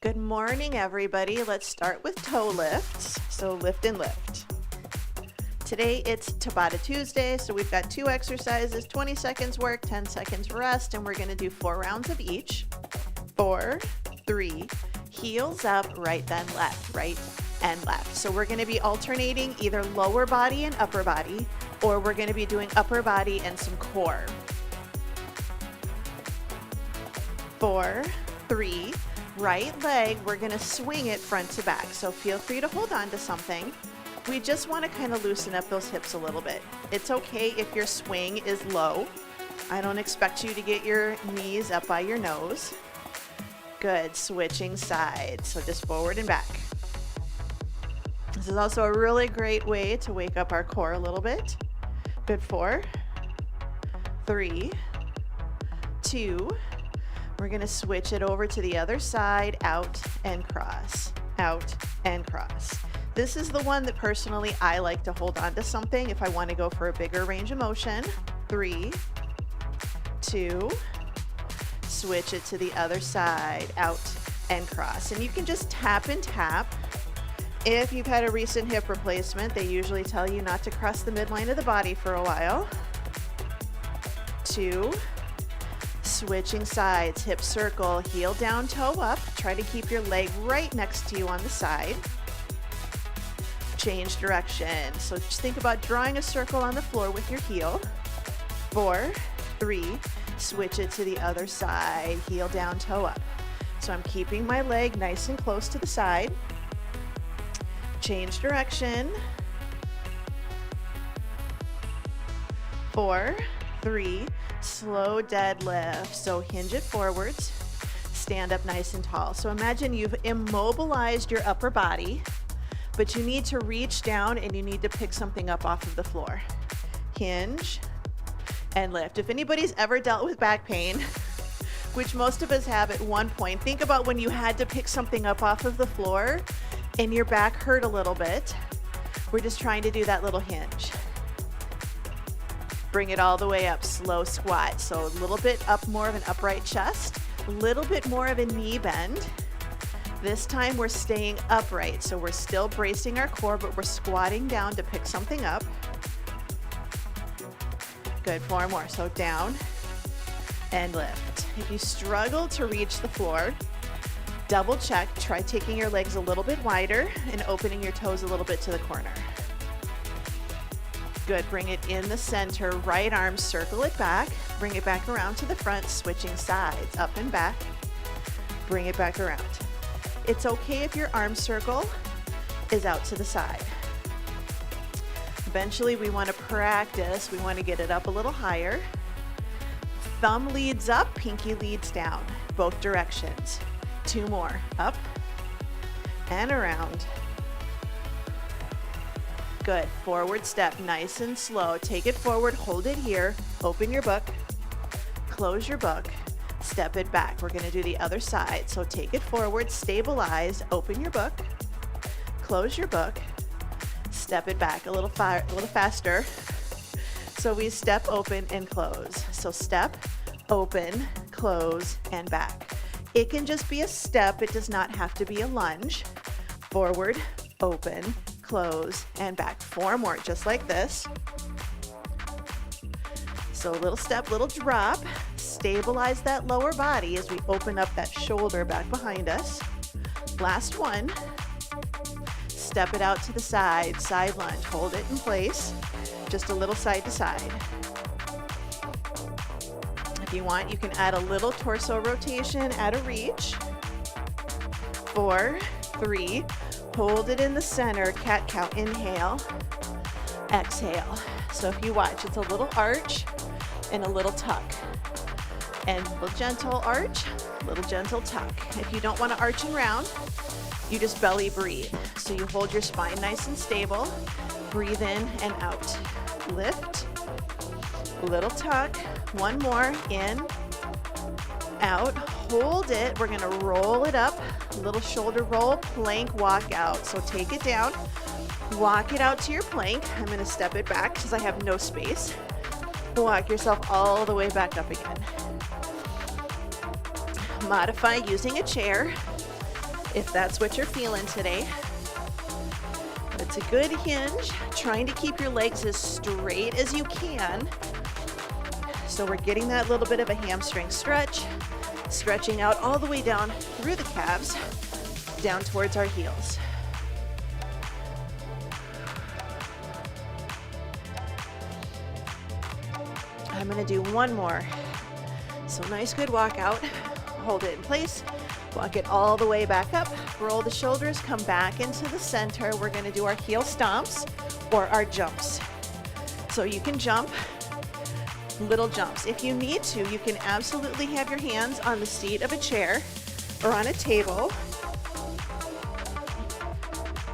Good morning, everybody. Let's start with toe lifts. So lift and lift. Today it's Tabata Tuesday, so we've got 2 exercises, 20 seconds work, 10 seconds rest, and we're going to do 4 rounds of each. 4, 3, heels up, right then left, right and left. So we're going to be alternating either lower body and upper body, or we're going to be doing upper body and some core. 4, 3, right leg, we're going to swing it front to back. So feel free to hold on to something. We just want to kind of loosen up those hips a little bit. It's okay if your swing is low. I don't expect you to get your knees up by your nose. Good, switching sides. So just forward and back. This is also a really great way to wake up our core a little bit. Good, 4, 3, 2, we're going to switch it over to the other side, out and cross, out and cross. This is the one that personally I like to hold on to something if I want to go for a bigger range of motion. 3, 2, switch it to the other side, out and cross. And you can just tap and tap. If you've had a recent hip replacement, they usually tell you not to cross the midline of the body for a while. 2, switching sides, hip circle, heel down, toe up. Try to keep your leg right next to you on the side. Change direction. So just think about drawing a circle on the floor with your heel. 4, 3, switch it to the other side, heel down, toe up. So I'm keeping my leg nice and close to the side. Change direction. 4, 3, slow deadlift. So hinge it forwards, stand up nice and tall. So imagine you've immobilized your upper body, but you need to reach down and you need to pick something up off of the floor. Hinge and lift. If anybody's ever dealt with back pain, which most of us have at one point, think about when you had to pick something up off of the floor and your back hurt a little bit. We're just trying to do that little hinge. Bring it all the way up, slow squat. So a little bit up, more of an upright chest, a little bit more of a knee bend. This time we're staying upright. So we're still bracing our core, but we're squatting down to pick something up. Good, 4 more. So down and lift. If you struggle to reach the floor, double check. Try taking your legs a little bit wider and opening your toes a little bit to the corner. Good, bring it in the center, right arm, circle it back, bring it back around to the front, switching sides, up and back, bring it back around. It's okay if your arm circle is out to the side. Eventually we want to practice, we want to get it up a little higher. Thumb leads up, pinky leads down, both directions. 2 more, up and around. Good, forward step, nice and slow. Take it forward, hold it here, open your book, close your book, step it back. We're gonna do the other side. So take it forward, stabilize, open your book, close your book, step it back a little faster. So we step, open, and close. So step, open, close, and back. It can just be a step, it does not have to be a lunge. Forward, open, close, and back. 4 more, just like this. So a little step, little drop. Stabilize that lower body as we open up that shoulder back behind us. Last one. Step it out to the side, side lunge. Hold it in place. Just a little side to side. If you want, you can add a little torso rotation at a reach. 4, 3, hold it in the center, cat cow, inhale, exhale. So if you watch, it's a little arch and a little tuck. And a little gentle arch, little gentle tuck. If you don't want to arch and round, you just belly breathe. So you hold your spine nice and stable, breathe in and out. Lift, little tuck, 1 more, in, out, hold it. We're gonna roll it up, little shoulder roll, plank walk out. So take it down, walk it out to your plank. I'm gonna step it back because I have no space. Walk yourself all the way back up again. Modify using a chair. if that's what you're feeling today. It's a good hinge, trying to keep your legs as straight as you can. So we're getting that little bit of a hamstring stretch, stretching out all the way down through the calves, down towards our heels. I'm gonna do one more. So nice, good walk out. Hold it in place. Walk it all the way back up. Roll the shoulders, come back into the center. We're gonna do our heel stomps or our jumps. So you can jump, little jumps. If you need to, you can absolutely have your hands on the seat of a chair or on a table.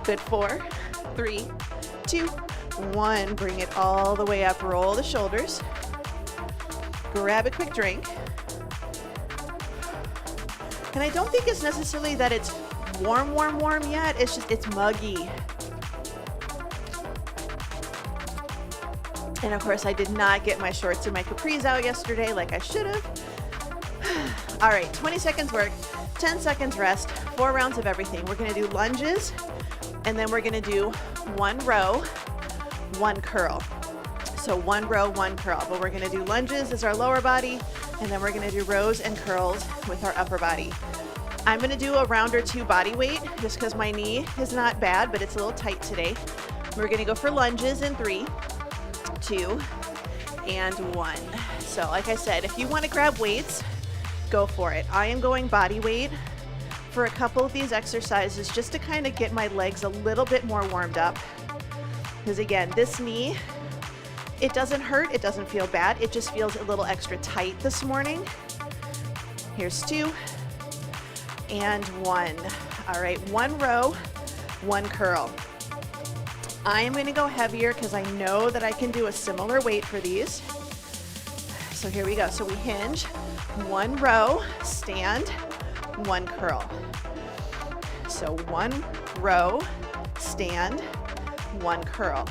Good, 4, 3, 2, 1. Bring it all the way up, roll the shoulders. Grab a quick drink. And I don't think it's necessarily that it's warm yet. It's just, it's muggy. And of course, I did not get my shorts and my capris out yesterday like I should have. All right, 20 seconds work, 10 seconds rest, 4 rounds of everything. We're gonna do lunges, and then we're gonna do 1 row, 1 curl. So 1 row, 1 curl, but we're gonna do lunges as our lower body, and then we're gonna do rows and curls with our upper body. I'm gonna do a round or 2 body weight, just because my knee is not bad, but it's a little tight today. We're gonna go for lunges in 3, 2, and 1. So like I said, if you wanna grab weights, go for it. I am going body weight for a couple of these exercises just to kind of get my legs a little bit more warmed up. Because again, this knee, it doesn't hurt, it doesn't feel bad, it just feels a little extra tight this morning. Here's 2 and 1. All right, 1 row, 1 curl. I am gonna go heavier because I know that I can do a similar weight for these. So here we go. So we hinge, 1 row, stand, 1 curl. So 1 row, stand, 1 curl.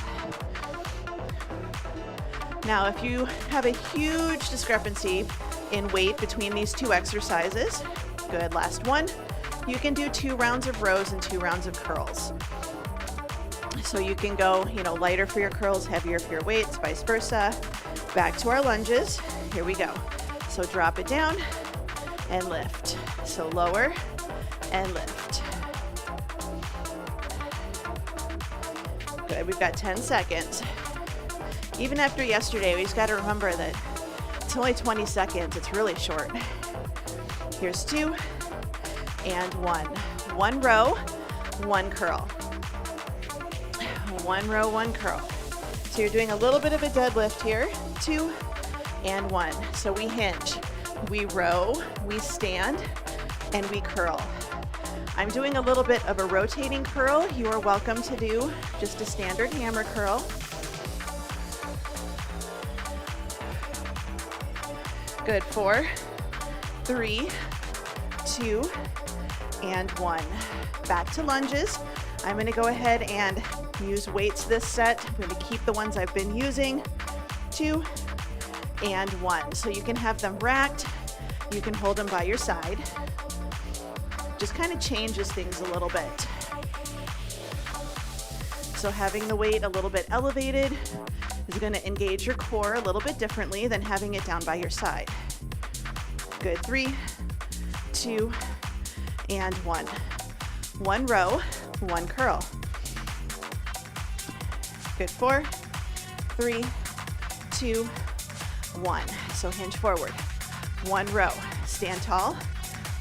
Now, if you have a huge discrepancy in weight between these 2 exercises, good, last one, you can do 2 rounds of rows and 2 rounds of curls. So you can go, lighter for your curls, heavier for your weights, vice versa. Back to our lunges. Here we go. So drop it down and lift. So lower and lift. Good, we've got 10 seconds. Even after yesterday, we just got to remember that it's only 20 seconds. It's really short. Here's 2 and 1. 1 row, 1 curl. 1 row, 1 curl. So you're doing a little bit of a deadlift here. 2 and 1. So we hinge, we row, we stand, and we curl. I'm doing a little bit of a rotating curl. You are welcome to do just a standard hammer curl. Good, 4, 3, 2, and 1. Back to lunges. I'm gonna go ahead and use weights this set. I'm gonna keep the ones I've been using. 2 and 1. So you can have them racked. You can hold them by your side. Just kind of changes things a little bit. So having the weight a little bit elevated is going to engage your core a little bit differently than having it down by your side. Good, 3, 2, and 1. 1 row, 1 curl. Good, 4, 3, 2, 1. So hinge forward. 1 row, stand tall,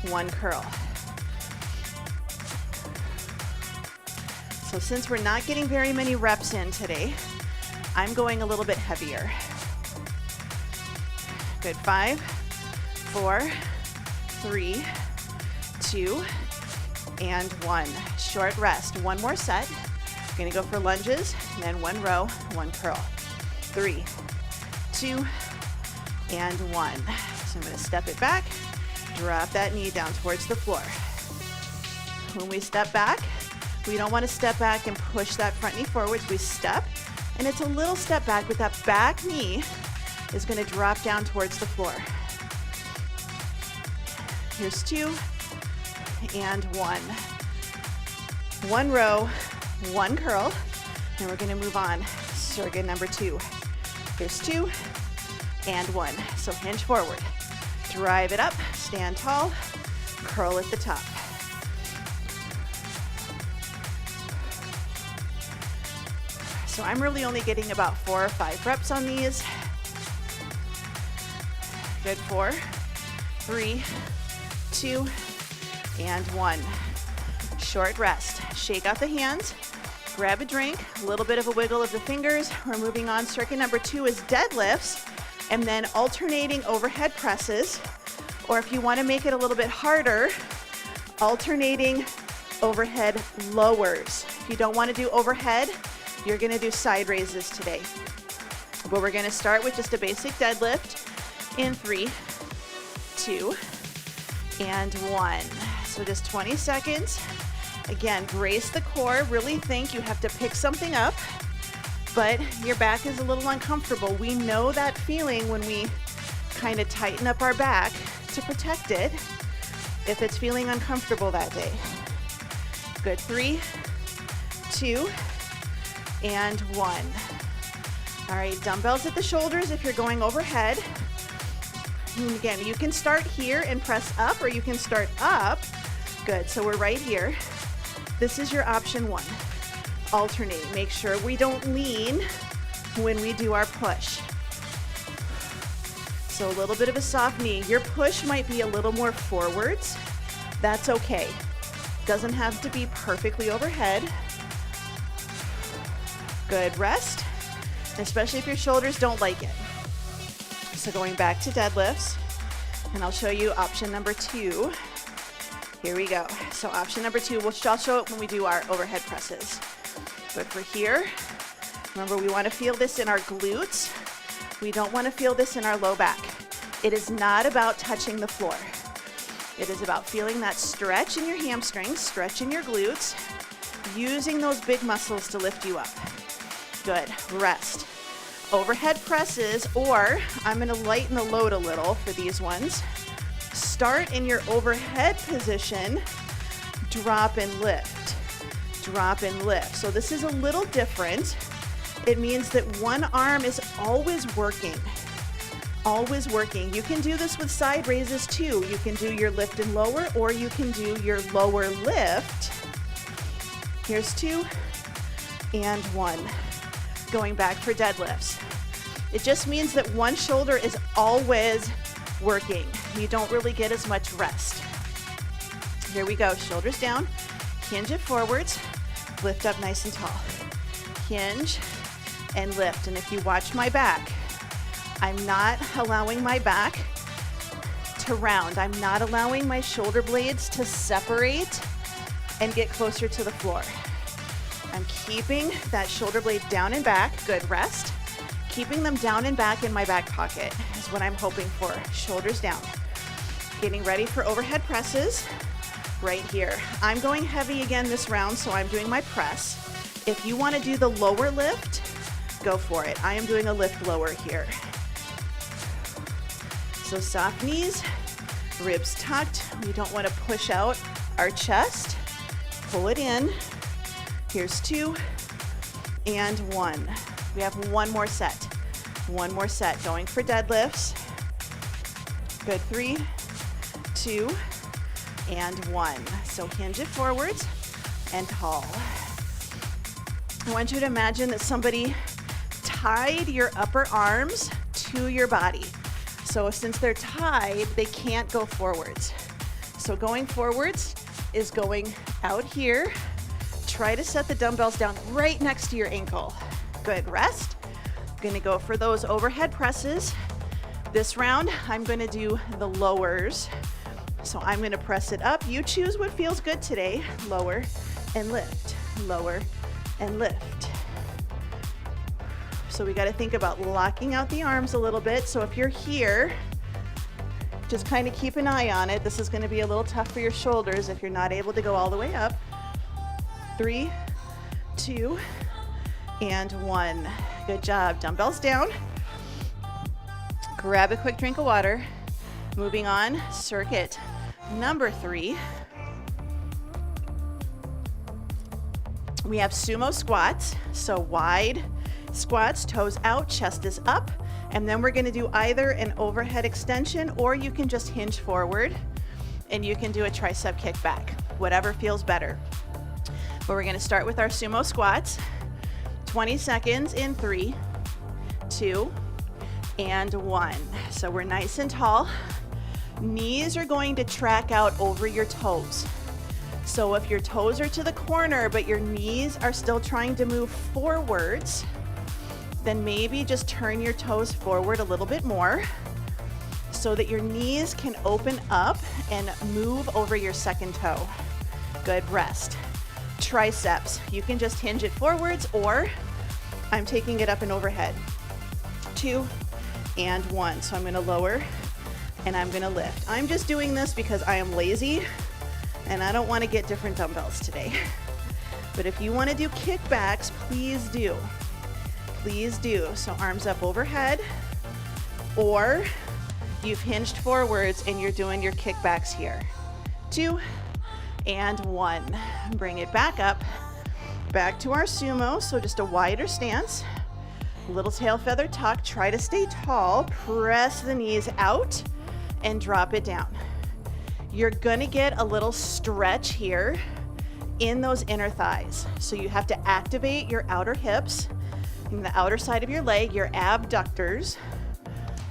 1 curl. So since we're not getting very many reps in today, I'm going a little bit heavier. Good, 5, 4, 3, 2, and 1. Short rest, 1 more set. Gonna go for lunges, and then 1 row, 1 curl. 3, 2, and 1. So I'm gonna step it back, drop that knee down towards the floor. When we step back, we don't wanna step back and push that front knee forwards. We step, and it's a little step back, but that back knee is gonna drop down towards the floor. Here's 2 and 1. One row, one curl, and we're gonna move on. Circuit number 2. Here's 2 and 1. So hinge forward, drive it up, stand tall, curl at the top. So I'm really only getting about 4 or 5 reps on these. Good, 4, 3, 2, and 1. Short rest. Shake out the hands, grab a drink, a little bit of a wiggle of the fingers. We're moving on. Circuit number 2 is deadlifts, and then alternating overhead presses, or if you want to make it a little bit harder, alternating overhead lowers. If you don't want to do overhead, you're going to do side raises today. But we're going to start with just a basic deadlift in 3, 2, and 1. So just 20 seconds. Again, brace the core. Really think you have to pick something up, but your back is a little uncomfortable. We know that feeling when we kind of tighten up our back to protect it if it's feeling uncomfortable that day. Good, 3, 2, and 1. All right, dumbbells at the shoulders if you're going overhead. And again, you can start here and press up, or you can start up. Good, so we're right here. This is your option 1. Alternate. Make sure we don't lean when we do our push. So a little bit of a soft knee. Your push might be a little more forwards. That's okay. Doesn't have to be perfectly overhead. Good, rest, especially if your shoulders don't like it. So going back to deadlifts, and I'll show you option number 2. Here we go. So option number 2, I'll show it when we do our overhead presses. But for here, remember we want to feel this in our glutes. We don't want to feel this in our low back. It is not about touching the floor. It is about feeling that stretch in your hamstrings, stretch in your glutes, using those big muscles to lift you up. Good, rest. Overhead presses, or I'm gonna lighten the load a little for these ones. Start in your overhead position, drop and lift, drop and lift. So this is a little different. It means that one arm is always working, always working. You can do this with side raises too. You can do your lift and lower, or you can do your lower lift. Here's 2 and 1. Going back for deadlifts. It just means that one shoulder is always working. You don't really get as much rest. Here we go, shoulders down, hinge it forwards, lift up nice and tall. Hinge and lift. And if you watch my back, I'm not allowing my back to round. I'm not allowing my shoulder blades to separate and get closer to the floor. I'm keeping that shoulder blade down and back. Good, rest. Keeping them down and back in my back pocket is what I'm hoping for. Shoulders down. Getting ready for overhead presses right here. I'm going heavy again this round, so I'm doing my press. If you want to do the lower lift, go for it. I am doing a lift lower here. So soft knees, ribs tucked. We don't want to push out our chest. Pull it in. Here's 2 and 1. We have one more set. One more set. Going for deadlifts. Good, 3, 2, and 1. So hinge it forwards and tall. I want you to imagine that somebody tied your upper arms to your body. So since they're tied, they can't go forwards. So going forwards is going out here. Try to set the dumbbells down right next to your ankle. Good, rest. Gonna go for those overhead presses. This round, I'm gonna do the lowers. So I'm gonna press it up. You choose what feels good today. Lower and lift, lower and lift. So we gotta think about locking out the arms a little bit. So if you're here, just kind of keep an eye on it. This is gonna be a little tough for your shoulders if you're not able to go all the way up. 3, 2, and 1. Good job. Dumbbells down. Grab a quick drink of water. Moving on, circuit number 3. We have sumo squats, so wide squats, toes out, chest is up, and then we're gonna do either an overhead extension or you can just hinge forward and you can do a tricep kick back, whatever feels better. But we're gonna start with our sumo squats. 20 seconds in 3, 2, and 1. So we're nice and tall. Knees are going to track out over your toes. So if your toes are to the corner, but your knees are still trying to move forwards, then maybe just turn your toes forward a little bit more so that your knees can open up and move over your second toe. Good, rest. Triceps, you can just hinge it forwards, or I'm taking it up and overhead. 2 and 1. So I'm gonna lower and I'm gonna lift. I'm just doing this because I am lazy and I don't wanna get different dumbbells today. But if you wanna do kickbacks, please do. Please do. So arms up overhead, or you've hinged forwards and you're doing your kickbacks here. 2 and 1. Bring it back up, back to our sumo. So just a wider stance, little tail feather tuck. Try to stay tall, press the knees out and drop it down. You're gonna get a little stretch here in those inner thighs. So you have to activate your outer hips and the outer side of your leg, your abductors.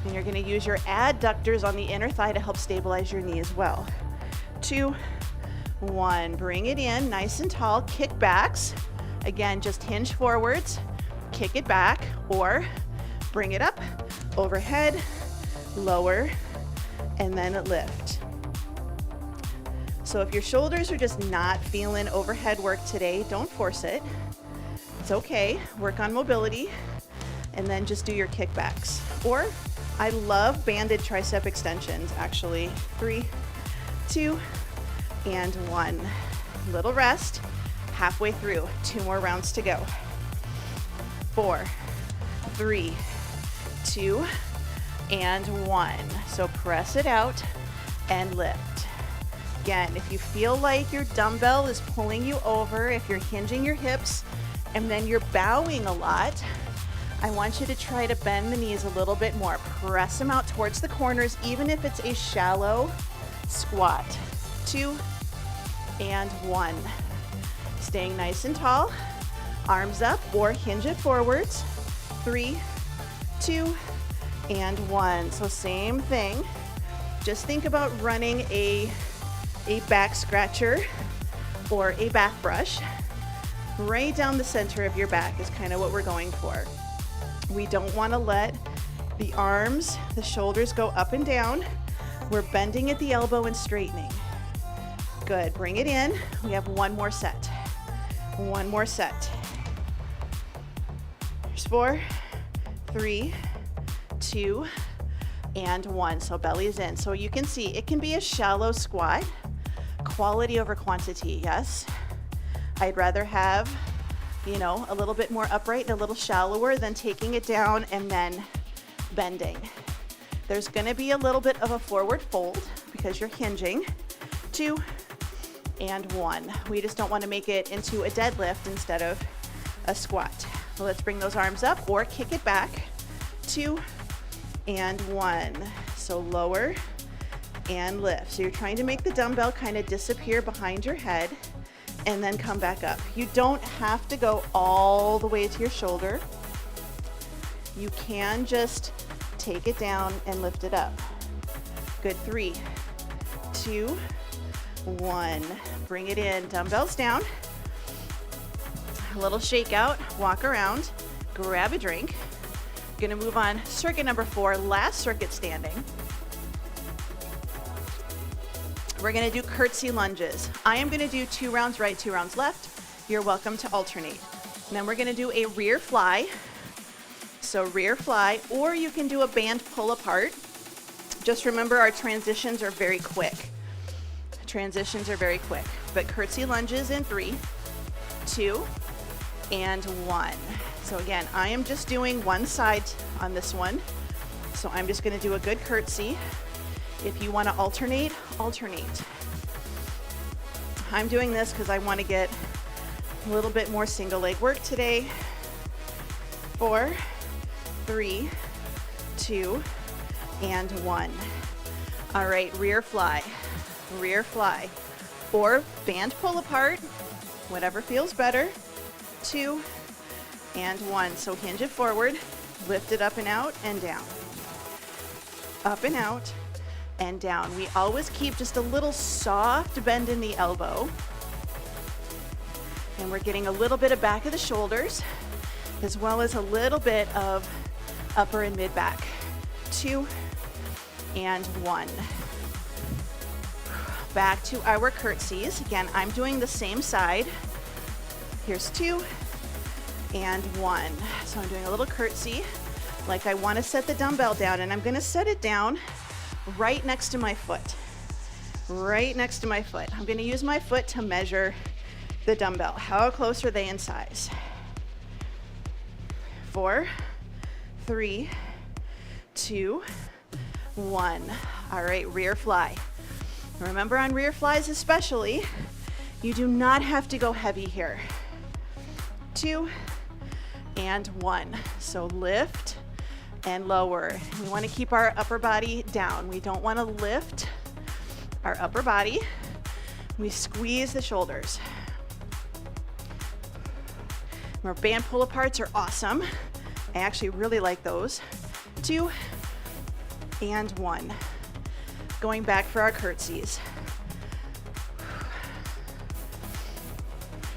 And you're gonna use your adductors on the inner thigh to help stabilize your knee as well. 2, 1, bring it in, nice and tall. Kickbacks, again, just hinge forwards, kick it back, or bring it up, overhead, lower, and then lift. So if your shoulders are just not feeling overhead work today, don't force it. It's okay, work on mobility, and then just do your kickbacks. Or I love banded tricep extensions, actually. 3, 2, and 1. Little rest, halfway through, 2 more rounds to go. 4, 3, 2, and 1. So press it out and lift. Again, if you feel like your dumbbell is pulling you over, if you're hinging your hips and then you're bowing a lot, I want you to try to bend the knees a little bit more. Press them out towards the corners, even if it's a shallow squat. 2 and 1. Staying nice and tall, arms up or hinge it forwards. 3, 2, and 1. So same thing. Just think about running a back scratcher or a back brush right down the center of your back is kind of what we're going for. We don't want to let the arms, the shoulders go up and down. We're bending at the elbow and straightening. Good, bring it in. We have 1 more set. 1 more set. There's 4, 3, 2, and 1. So belly is in. So you can see it can be a shallow squat. Quality over quantity, yes. I'd rather have, a little bit more upright and a little shallower than taking it down and then bending. There's gonna be a little bit of a forward fold because you're hinging. 2 and 1. We just don't want to make it into a deadlift instead of a squat. So let's bring those arms up or kick it back. 2 and 1. So lower and lift. So you're trying to make the dumbbell kind of disappear behind your head and then come back up. You don't have to go all the way to your shoulder. You can just take it down and lift it up. Good, 3, 2, 1. Bring it in, dumbbells down. A little shake out, walk around, grab a drink. Gonna move on, circuit number 4, last circuit standing. We're gonna do curtsy lunges. I am gonna do 2 rounds right, 2 rounds left. You're welcome to alternate. And then we're gonna do a rear fly. So rear fly, or you can do a band pull apart. Just remember our transitions are very quick. Transitions are very quick. But curtsy lunges in 3, 2, and 1. So again, I am just doing one side on this one. So I'm just gonna do a good curtsy. If you wanna alternate, alternate. I'm doing this because I wanna get A little bit more single leg work today. 4, 3, 2, and 1. All right, rear fly, or band pull apart, whatever feels better. 2 and 1. So hinge it forward, lift it up and out and down. Up and out and down. We always keep just a little soft bend in the elbow. And we're getting a little bit of back of the shoulders, as well as a little bit of upper and mid back. 2 and 1. Back to our curtsies. Again, I'm doing the same side. Here's 2 and 1. So I'm doing a little curtsy, like I want to set the dumbbell down, and I'm going to set it down right next to my foot. Right next to my foot. I'm going to use my foot to measure the dumbbell. How close are they in size? 4, 3, 2, 1. All right, rear fly. Remember, on rear flies especially, you do not have to go heavy here. 2 and 1. So lift and lower. We want to keep our upper body down. We don't want to lift our upper body. We squeeze the shoulders. Our band pull aparts are awesome. I actually really like those. 2 and 1. Going back for our curtsies.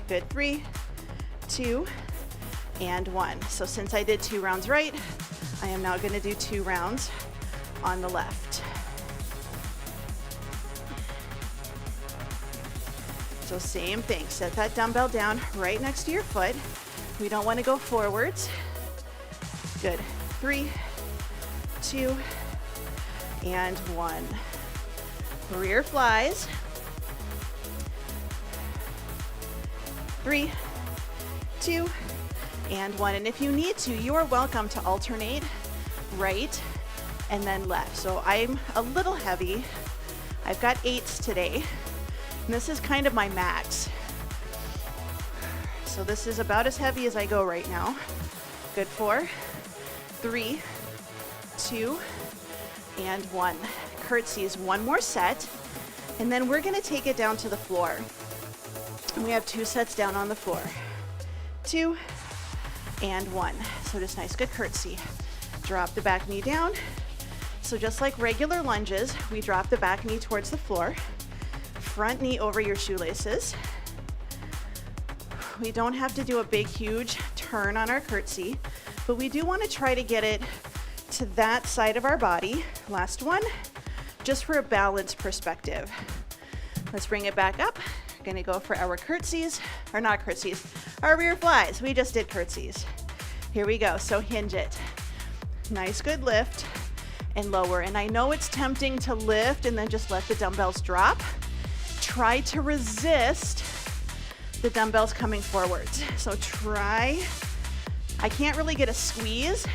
Good. 3, 2, and 1. So since I did 2 rounds right, I am now going to do 2 rounds on the left. So same thing, set that dumbbell down right next to your foot. We don't want to go forwards. Good. 3, 2, and 1. Rear flies. 3, 2, and 1. And if you need to, you are welcome to alternate right and then left. So I'm a little heavy. I've got 8s today, and this is kind of my max. So this is about as heavy as I go right now. Good. 4, 3, 2, and 1. Curtsies, 1 more set, and then we're going to take it down to the floor. And we have 2 sets down on the floor. 2 and 1. So just nice, good curtsy. Drop the back knee down. So just like regular lunges, we drop the back knee towards the floor. Front knee over your shoelaces. We don't have to do a big, huge turn on our curtsy, but we do want to try to get it to that side of our body. Last one, just for a balanced perspective. Let's bring it back up. We're going to go for our curtsies, or not curtsies, our rear flies. We just did curtsies. Here we go. So hinge it. Nice, good lift and lower. And I know it's tempting to lift and then just let the dumbbells drop. Try to resist the dumbbells coming forwards. So try, I can't really get a squeeze,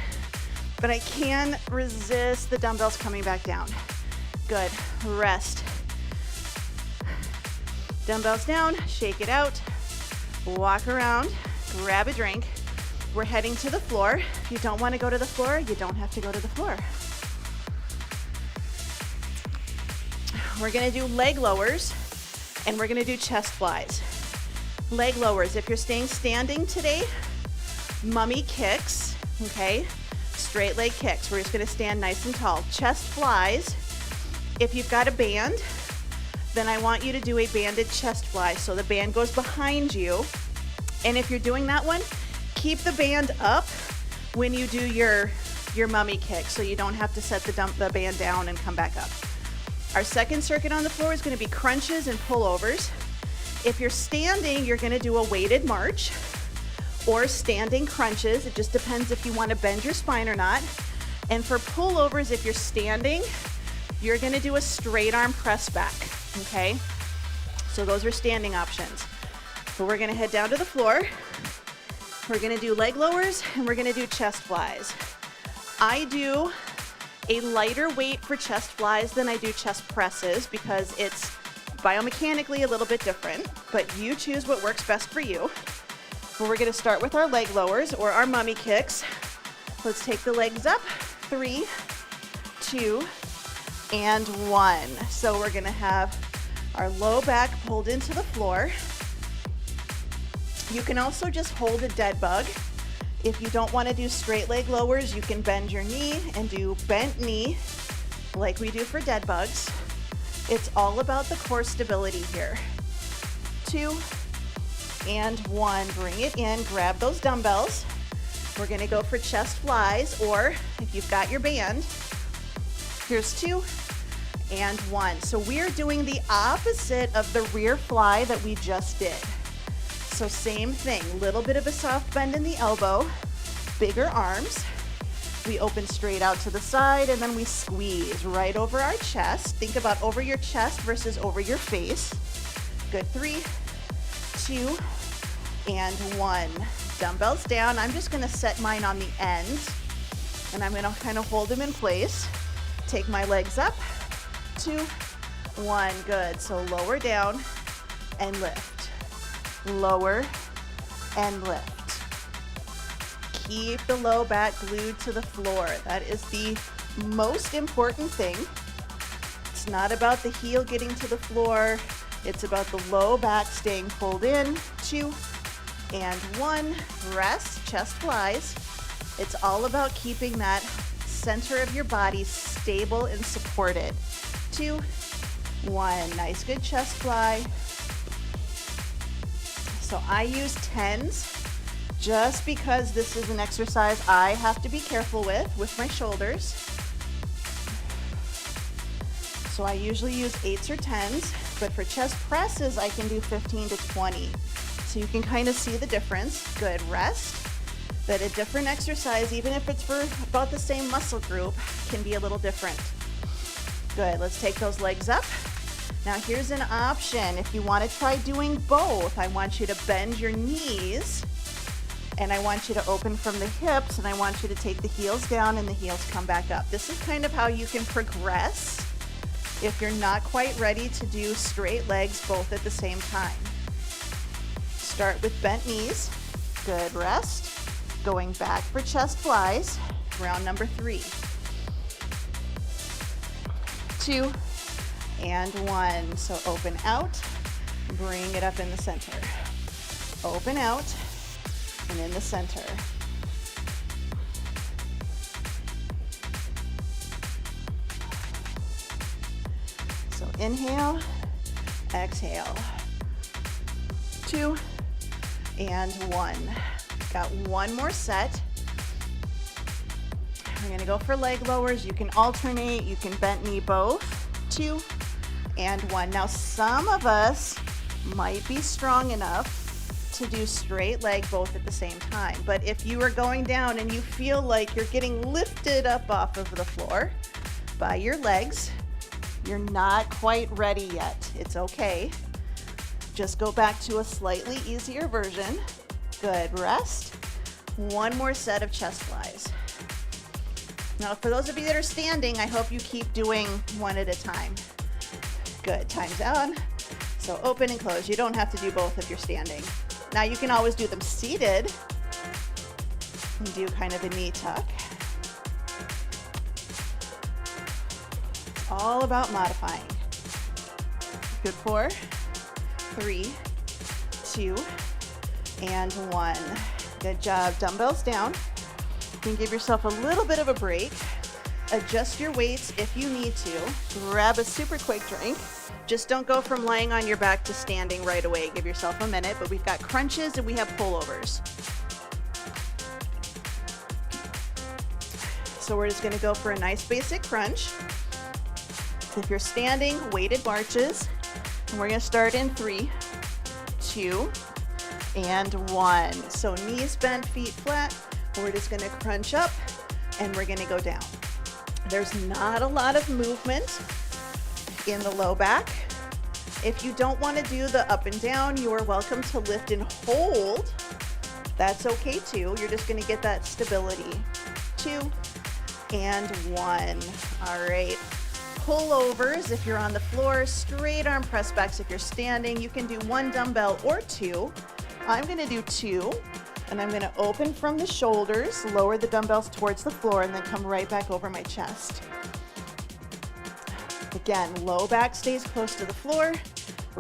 but I can resist the dumbbells coming back down. Good. Rest. Dumbbells down, shake it out, walk around, grab a drink. We're heading to the floor. If you don't want to go to the floor, you don't have to go to the floor. We're going to do leg lowers, and we're going to do chest flies. Leg lowers, if you're staying standing today, mummy kicks, okay? Straight leg kicks. We're just going to stand nice and tall. Chest flies, if you've got a band, then I want you to do a banded chest fly. So the band goes behind you. And if you're doing that one, keep the band up when you do your mummy kick, so you don't have to set the band down and come back up. Our second circuit on the floor is going to be crunches and pullovers. If you're standing, you're going to do a weighted march or standing crunches. It just depends if you want to bend your spine or not. And for pullovers, if you're standing, you're going to do a straight arm press back, okay? So those are standing options. So we're going to head down to the floor. We're going to do leg lowers, and we're going to do chest flies. I do a lighter weight for chest flies than I do chest presses because it's biomechanically a little bit different, but you choose what works best for you. But we're gonna start with our leg lowers or our mummy kicks. Let's take the legs up. 3, 2, and 1. So we're gonna have our low back pulled into the floor. You can also just hold a dead bug. If you don't want to do straight leg lowers, you can bend your knee and do bent knee like we do for dead bugs. It's all about the core stability here. 2 and 1. Bring it in, grab those dumbbells. We're gonna go for chest flies, or if you've got your band, here's 2 and 1. So we're doing the opposite of the rear fly that we just did. So same thing, little bit of a soft bend in the elbow, bigger arms. We open straight out to the side and then we squeeze right over our chest. Think about over your chest versus over your face. Good, 3, 2, and 1. Dumbbells down. I'm just gonna set mine on the ends and I'm gonna kind of hold them in place. Take my legs up, 2, 1, good. So lower down and lift. Lower and lift. Keep the low back glued to the floor. That is the most important thing. It's not about the heel getting to the floor. It's about the low back staying pulled in. 2 and 1. Rest, chest flies. It's all about keeping that center of your body stable and supported. 2, 1. Nice, good chest fly. So I use 10s just because this is an exercise I have to be careful with my shoulders. So I usually use 8s or 10s, but for chest presses, I can do 15 to 20. So you can kind of see the difference. Good, rest. But a different exercise, even if it's for about the same muscle group, can be a little different. Good, let's take those legs up. Now here's an option. If you want to try doing both, I want you to bend your knees and I want you to open from the hips and I want you to take the heels down and the heels come back up. This is kind of how you can progress if you're not quite ready to do straight legs both at the same time. Start with bent knees. Good, rest. Going back for chest flies. Round number 3. 2 and 1. So open out, bring it up in the center. Open out and in the center. So inhale, exhale. 2 and 1. Got one more set. We're gonna go for leg lowers. You can alternate, you can bent knee both. 2 and 1. Now some of us might be strong enough to do straight leg both at the same time, but if you are going down and you feel like you're getting lifted up off of the floor by your legs, you're not quite ready yet. It's okay. Just go back to a slightly easier version. Good, rest. One more set of chest flies. Now for those of you that are standing, I hope you keep doing one at a time. Good, time's down. So open and close. You don't have to do both if you're standing. Now you can always do them seated and do kind of a knee tuck. It's all about modifying. Good, 4, 3, 2, and 1. Good job. Dumbbells down. You can give yourself a little bit of a break. Adjust your weights if you need to. Grab a super quick drink. Just don't go from laying on your back to standing right away. Give yourself a minute, but we've got crunches and we have pullovers. So we're just gonna go for a nice basic crunch. If you're standing, weighted marches. And we're gonna start in 3, 2, and 1. So knees bent, feet flat. We're just gonna crunch up and we're gonna go down. There's not a lot of movement in the low back. If you don't want to do the up and down, you are welcome to lift and hold. That's okay too. You're just going to get that stability. 2 and 1. All right. pullovers if you're on the floor, straight arm press backs if you're standing. You can do 1 dumbbell or 2. I'm gonna do 2, and I'm gonna open from the shoulders, lower the dumbbells towards the floor, and then come right back over my chest. Again, low back stays close to the floor.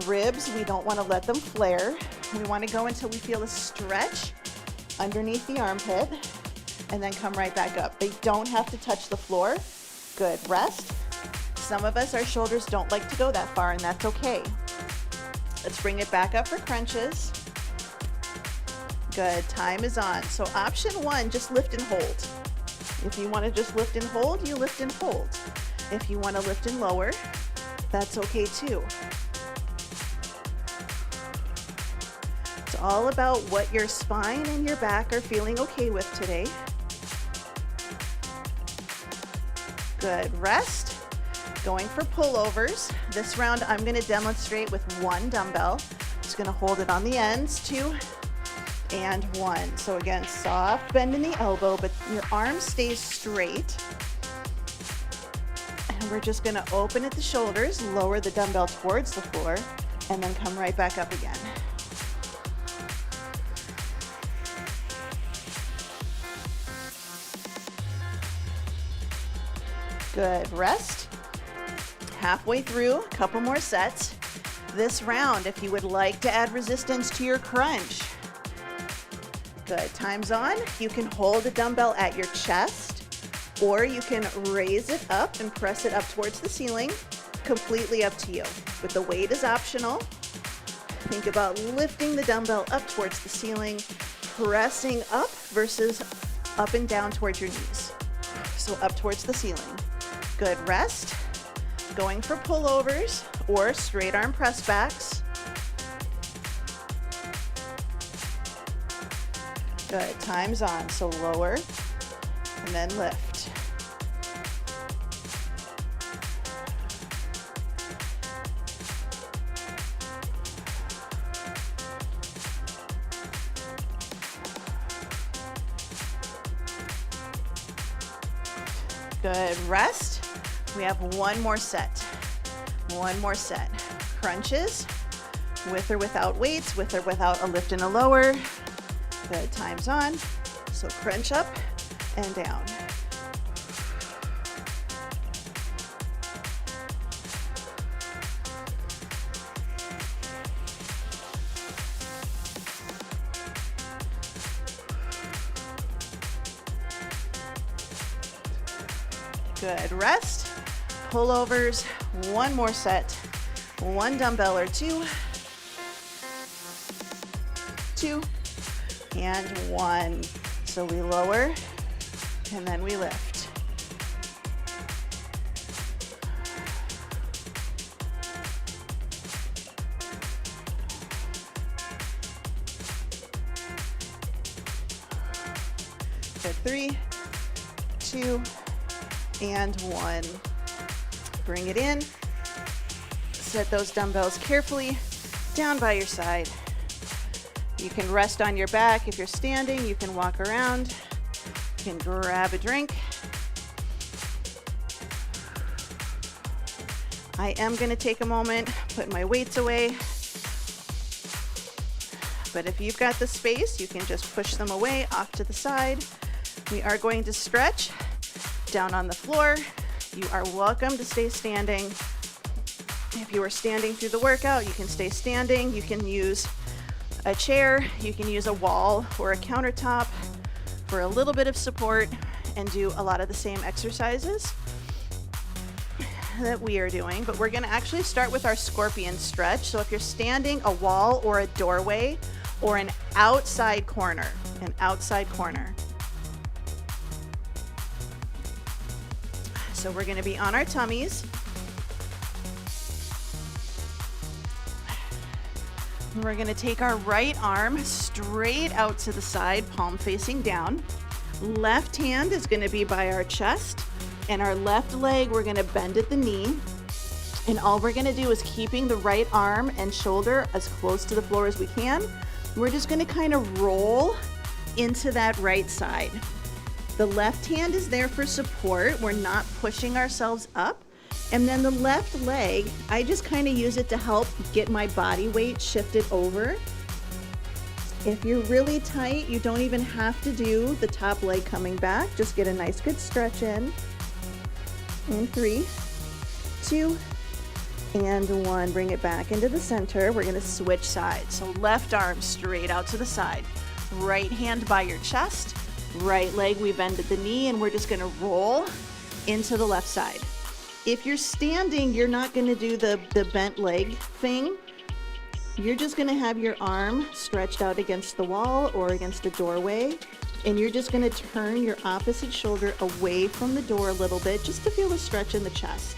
Ribs, we don't wanna let them flare. We wanna go until we feel a stretch underneath the armpit, and then come right back up. They don't have to touch the floor. Good, rest. Some of us, our shoulders don't like to go that far, and that's okay. Let's bring it back up for crunches. Good, time is on. So option 1, just lift and hold. If you wanna just lift and hold, you lift and hold. If you wanna lift and lower, that's okay too. It's all about what your spine and your back are feeling okay with today. Good, rest. Going for pullovers. This round I'm gonna demonstrate with 1 dumbbell. Just gonna hold it on the ends, 2 and 1. So again, soft bend in the elbow, but your arm stays straight. And we're just gonna open at the shoulders, lower the dumbbell towards the floor, and then come right back up again. Good, rest. Halfway through, a couple more sets. This round, if you would like to add resistance to your crunch. Good, time's on. You can hold a dumbbell at your chest, or you can raise it up and press it up towards the ceiling. Completely up to you. But the weight is optional. Think about lifting the dumbbell up towards the ceiling, pressing up versus up and down towards your knees. So up towards the ceiling. Good, rest. Going for pullovers or straight arm press backs. Good, time's on. So lower and then lift. Good, rest. We have 1 more set. 1 more set. Crunches, with or without weights, with or without a lift and a lower. Good, time's on. So crunch up and down. Good, rest. Pullovers, 1 more set. 1 dumbbell or 2. 2 and 1. So we lower and then we lift. Good, 3, 2, and 1. Bring it in. Set those dumbbells carefully down by your side. You can rest on your back. If you're standing, you can walk around. You can grab a drink. I am going to take a moment, put my weights away. But if you've got the space, you can just push them away off to the side. We are going to stretch down on the floor. You are welcome to stay standing. If you are standing through the workout, you can stay standing. You can use a chair, you can use a wall or a countertop for a little bit of support and do a lot of the same exercises that we are doing. But we're going to actually start with our scorpion stretch. So if you're standing, a wall or a doorway or an outside corner. So we're going to be on our tummies. We're going to take our right arm straight out to the side, palm facing down. Left hand is going to be by our chest, and our left leg, we're going to bend at the knee. And all we're going to do is keeping the right arm and shoulder as close to the floor as we can. We're just going to kind of roll into that right side. The left hand is there for support. We're not pushing ourselves up. And then the left leg, I just kind of use it to help get my body weight shifted over. If you're really tight, you don't even have to do the top leg coming back. Just get a nice good stretch in. In 3, 2, and 1. Bring it back into the center. We're gonna switch sides. So left arm straight out to the side. Right hand by your chest. Right leg, we bend at the knee, and we're just gonna roll into the left side. If you're standing, you're not gonna do the bent leg thing. You're just gonna have your arm stretched out against the wall or against a doorway, and you're just gonna turn your opposite shoulder away from the door a little bit just to feel a stretch in the chest.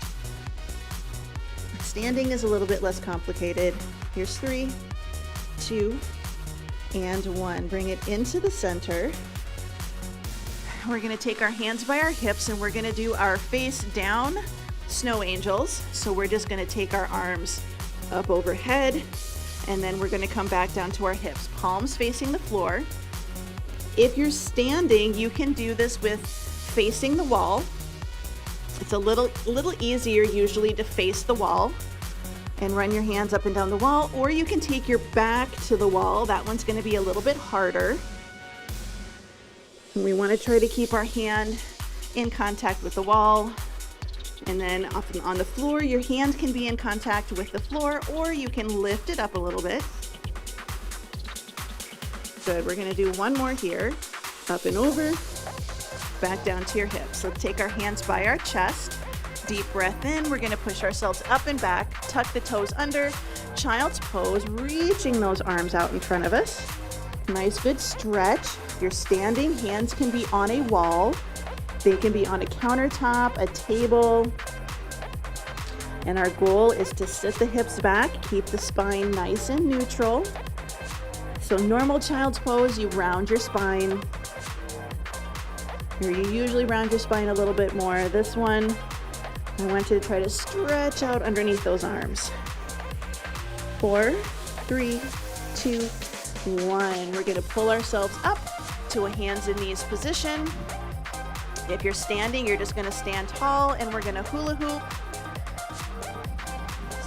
Standing is a little bit less complicated. Here's 3, 2, and 1. Bring it into the center. We're gonna take our hands by our hips and we're gonna do our face down snow angels. So we're just gonna take our arms up overhead, and then we're gonna come back down to our hips, palms facing the floor. If you're standing, you can do this with facing the wall. It's a little easier usually to face the wall and run your hands up and down the wall, or you can take your back to the wall. That one's gonna be a little bit harder. And we wanna try to keep our hand in contact with the wall. And then often on the floor, your hand can be in contact with the floor, or you can lift it up a little bit. Good, we're gonna do one more here. Up and over, back down to your hips. So take our hands by our chest, deep breath in. We're gonna push ourselves up and back, tuck the toes under, child's pose, reaching those arms out in front of us. Nice good stretch. If you're standing, hands can be on a wall. They can be on a countertop, a table. And our goal is to sit the hips back, keep the spine nice and neutral. So normal child's pose, you round your spine. Here you usually round your spine a little bit more. This one, I want you to try to stretch out underneath those arms. 4, 3, 2, 1. We're gonna pull ourselves up to a hands and knees position. If you're standing, you're just gonna stand tall and we're gonna hula hoop.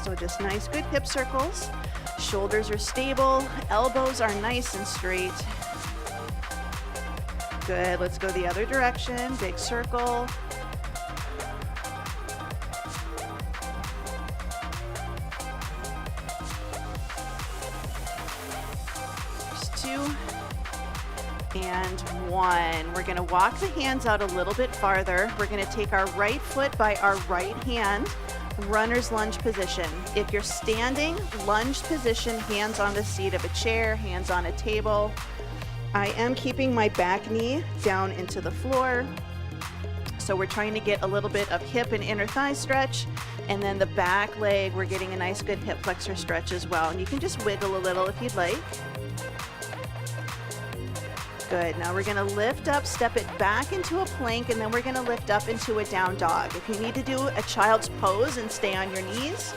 So just nice, good hip circles. Shoulders are stable, elbows are nice and straight. Good, let's go the other direction. Big circle. There's 2. And 1. We're gonna walk the hands out a little bit farther. We're gonna take our right foot by our right hand, runner's lunge position. If you're standing, lunge position, hands on the seat of a chair, hands on a table. I am keeping my back knee down into the floor. So we're trying to get a little bit of hip and inner thigh stretch. And then the back leg, we're getting a nice good hip flexor stretch as well. And you can just wiggle a little if you'd like. Good, now we're gonna lift up, step it back into a plank, and then we're gonna lift up into a down dog. If you need to do a child's pose and stay on your knees,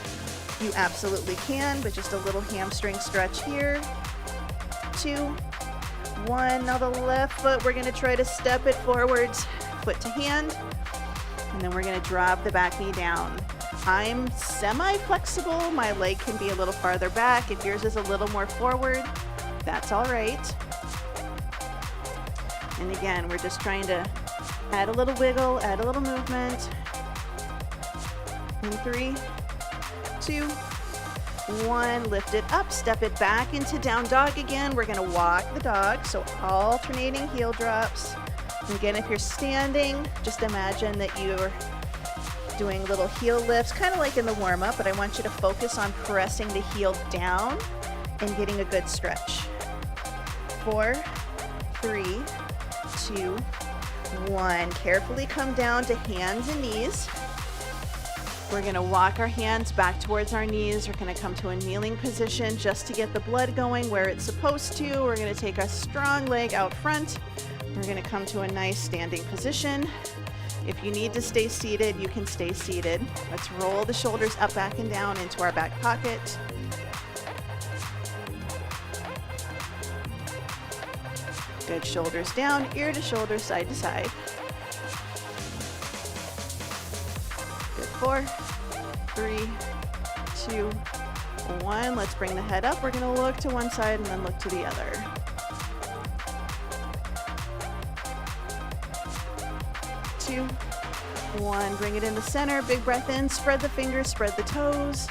you absolutely can, but just a little hamstring stretch here. 2, 1, now the left foot, we're gonna try to step it forwards, foot to hand, and then we're gonna drop the back knee down. I'm semi-flexible, my leg can be a little farther back. If yours is a little more forward, that's all right. And again, we're just trying to add a little wiggle, add a little movement. In 3, 2, 1, lift it up, step it back into down dog again. We're gonna walk the dog, so alternating heel drops. And again, if you're standing, just imagine that you're doing little heel lifts, kind of like in the warm-up, but I want you to focus on pressing the heel down and getting a good stretch. 4, 3, 2, 1. Carefully come down to hands and knees. We're gonna walk our hands back towards our knees. We're gonna come to a kneeling position just to get the blood going where it's supposed to. We're gonna take a strong leg out front. We're gonna come to a nice standing position. If you need to stay seated, you can stay seated. Let's roll the shoulders up, back, and down into our back pocket. Good, shoulders down, ear to shoulder, side to side. Good, 4, 3, 2, 1. Let's bring the head up. We're gonna look to one side and then look to the other. 2, 1. Bring it in the center. Big breath in. Spread the fingers, spread the toes,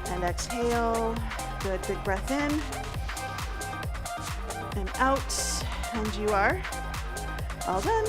and exhale. Good, big breath in and out. And you are all done.